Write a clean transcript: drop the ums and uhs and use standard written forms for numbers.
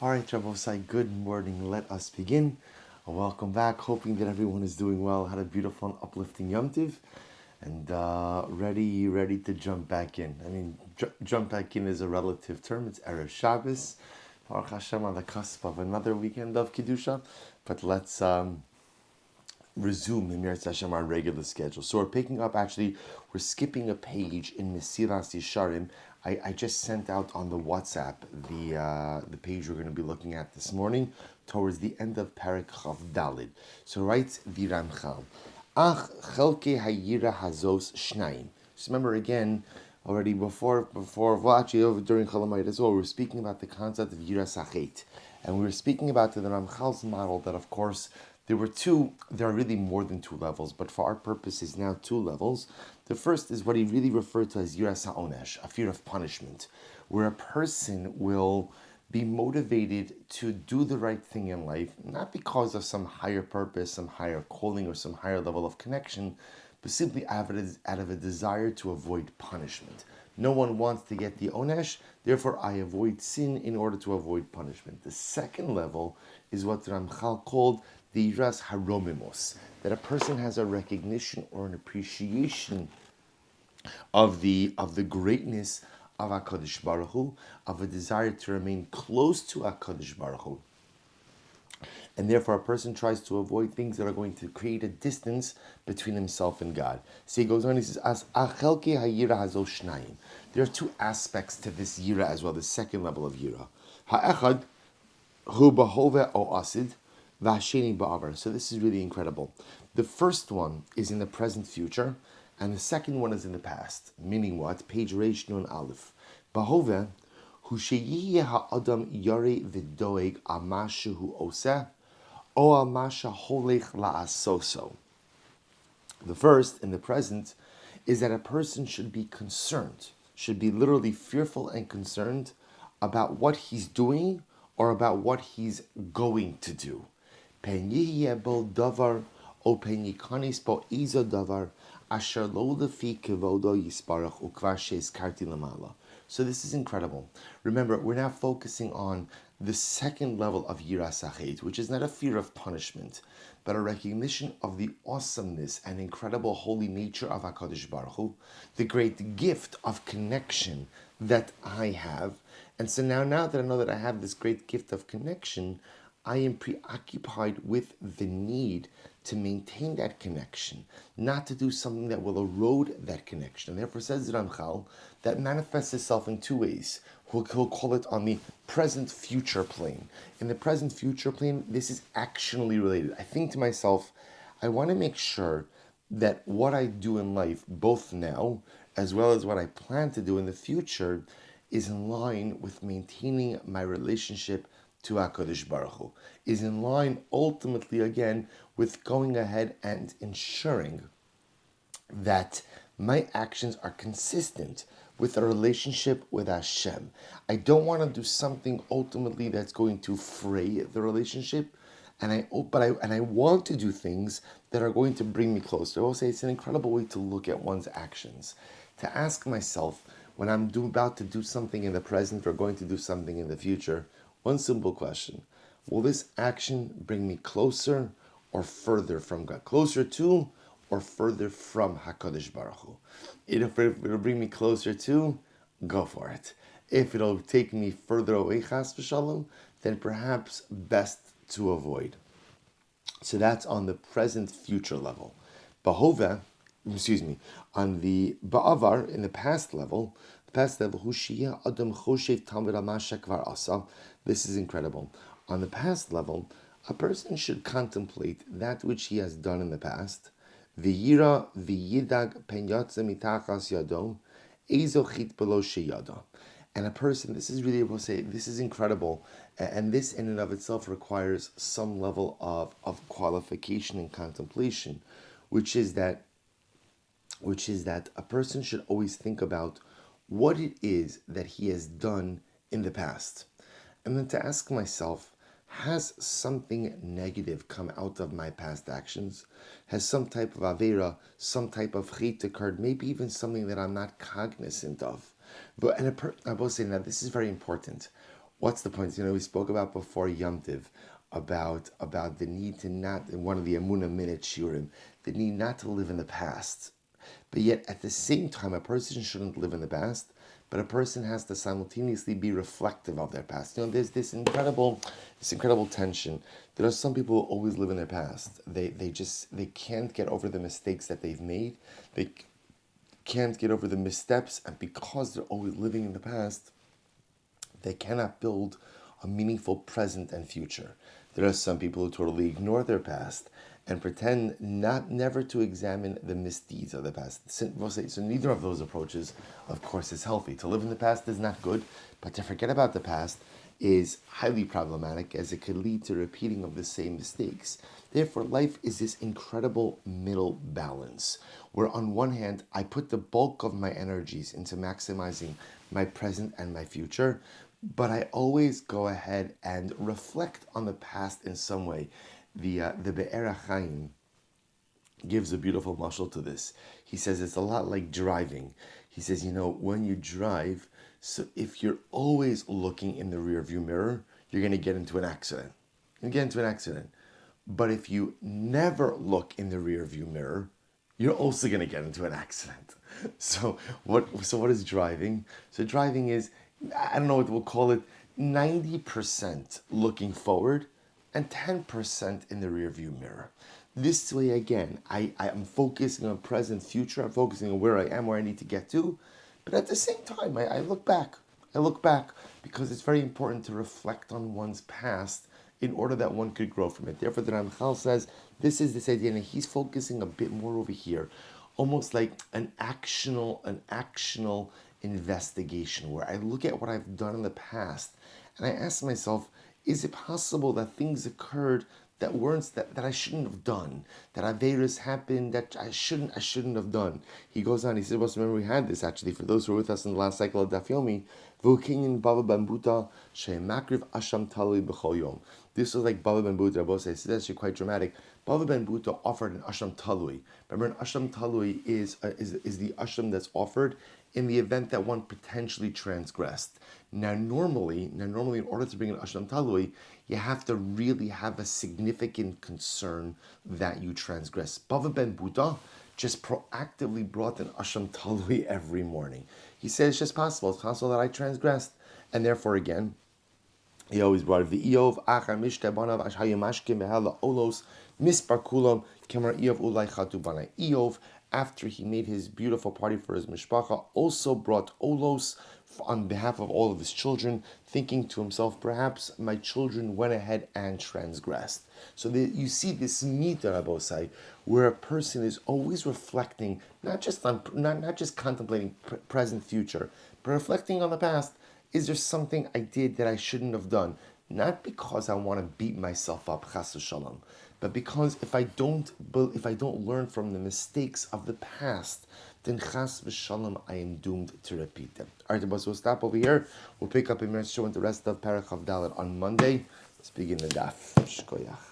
All right, Rabosai, good morning. Let us begin. Welcome back. Hoping that everyone is doing well. Had a beautiful and uplifting Yom Tiv, and ready to jump back in. I mean, jump back in is a relative term. It's Erev Shabbos. Baruch Hashem, on the cusp of another weekend of Kedusha. But let's resume in Meretz Hashem our regular schedule. So we're skipping a page in Mesillas Yesharim. I just sent out on the WhatsApp the page we're going to be looking at this morning towards the end of Perek Chav Dalid. So writes the Ramchal, Ach chelke hayira hazos shnayim. Just remember again, already before during Cholamayit as well, we were speaking about the concept of Yira Sachet. And we were speaking about the Ramchal's model that, of course, there are really more than two levels, but for our purposes now two levels. The first is what he really referred to as Yiras HaOnesh, a fear of punishment, where a person will be motivated to do the right thing in life, not because of some higher purpose, some higher calling, or some higher level of connection, but simply out of a desire to avoid punishment. No one wants to get the onesh, therefore I avoid sin in order to avoid punishment. The second level is what Ramchal called the Yiras Haromimos, that a person has a recognition or an appreciation of the greatness of HaKadosh Baruch Hu, of a desire to remain close to HaKadosh Baruch Hu. And therefore a person tries to avoid things that are going to create a distance between himself and God. So he goes on, he says, As achelke hayira hazo shnayim. There are two aspects to this yira as well, the second level of yira. Ha'echad hu bahove o asid, v'hasheni ba'avar. So this is really incredible. The first one is in the present future, and the second one is in the past. Meaning what? Page Reish Nun Aleph. Bahove hu sheyiye ha'adam yare v'doeg amashu hu oseh, o amasha holech la'asoso. The first, in the present, is that a person should be concerned, should be literally fearful and concerned about what he's doing or about what he's going to do. Pen yihye bol davar o pen yikanis bo izo davar asher lo lefi kevodo yisparach ukvar she'izkarti lamala. So this is incredible. Remember, we're now focusing on the second level of Yiras HaChet, which is not a fear of punishment, but a recognition of the awesomeness and incredible holy nature of HaKadosh Baruch Hu, the great gift of connection that I have. And so now that I know that I have this great gift of connection, I am preoccupied with the need to maintain that connection, not to do something that will erode that connection. And therefore, says Ramchal, that manifests itself in two ways. He'll call it on the present-future plane. In the present-future plane, this is actionally related. I think to myself, I want to make sure that what I do in life, both now, as well as what I plan to do in the future, is in line with maintaining my relationship to HaKadosh Baruch Hu, is in line ultimately again with going ahead and ensuring that my actions are consistent with a relationship with Hashem. I don't want to do something ultimately that's going to fray the relationship, and I want to do things that are going to bring me closer. I will say it's an incredible way to look at one's actions, to ask myself when I'm about to do something in the present or going to do something in the future, one simple question: will this action bring me closer or further from God? Closer to or further from HaKadosh Baruch Hu? If it'll bring me closer to, go for it. If it'll take me further away, chas v'shalom, then perhaps best to avoid. So that's on the present future level. On the ba'avar, in the past level, this is incredible. On the past level, a person should contemplate that which he has done in the past. V'yira v'yidag pen yotze mitachas yado, ezo chit below sheyada. And a person, this is really, I will say, this is incredible. And this in and of itself requires some level of qualification and contemplation, which is that a person should always think about what it is that he has done in the past. And then to ask myself, has something negative come out of my past actions? Has some type of avera, some type of chait occurred, maybe even something that I'm not cognizant of? I will say now, this is very important. what's the point? We spoke about before Yom Tiv, about the need to not, in one of the Emunah minute shiurim, the need not to live in the past. But yet, at the same time, a person shouldn't live in the past, but a person has to simultaneously be reflective of their past. There's this incredible tension. There are some people who always live in their past. They can't get over the mistakes that they've made. They can't get over the missteps, and because they're always living in the past, they cannot build a meaningful present and future. There are some people who totally ignore their past and pretend never to examine the misdeeds of the past. So neither of those approaches, of course, is healthy. To live in the past is not good, but to forget about the past is highly problematic, as it could lead to repeating of the same mistakes. Therefore, life is this incredible middle balance, where on one hand, I put the bulk of my energies into maximizing my present and my future, but I always go ahead and reflect on the past in some way. The Be'er HaChaim gives a beautiful mashal to this. He says it's a lot like driving. He says, when you drive, so if you're always looking in the rear view mirror, you're going to get into an accident. But if you never look in the rear view mirror, you're also going to get into an accident. So what is driving? So driving is, I don't know what we'll call it, 90% looking forward and 10% in the rear view mirror. This way, again, I'm focusing on present, future. I'm focusing on where I am, where I need to get to. But at the same time, I look back. I look back because it's very important to reflect on one's past in order that one could grow from it. Therefore, the Ramchal says this is this idea, and he's focusing a bit more over here, almost like an actional investigation, where I look at what I've done in the past and I ask myself, is it possible that things occurred that I shouldn't have done, that Averis happened that I shouldn't have done? He goes on, he says, well, remember we had this actually, for those who were with us in the last cycle of Daf Yomi, Bava Bambuta Makriv Asham Talui B'chol Yom. This was like Bava Ben Buta. Rabbi says it's actually quite dramatic. Bava Ben Buta offered an Asham Talui. Remember, an Asham Talui is the Asham that's offered in the event that one potentially transgressed. Now, normally, in order to bring an Asham Talui, you have to really have a significant concern that you transgress. Bava Ben Buta just proactively brought an Asham Talui every morning. He said it's just possible. It's possible that I transgressed. And therefore, again, he always brought the Eov, Achar Mishtebanav, Ashayamashkim, Behala Olos, Mispar Kulam, Kemar Eov Ulai Chatubana. Eov, after he made his beautiful party for his mishpacha, also brought Olos on behalf of all of his children, thinking to himself, perhaps my children went ahead and transgressed. So you see this mita, Rabosai, where a person is always reflecting, not just contemplating present, future, but reflecting on the past. Is there something I did that I shouldn't have done? Not because I want to beat myself up, chas v'shalom, but because if I don't learn from the mistakes of the past, then chas v'shalom, I am doomed to repeat them. All right, we'll stop over here. We'll pick up in Mesillas with the rest of Parach Dalet on Monday. Let's begin the daf. Shkoyach.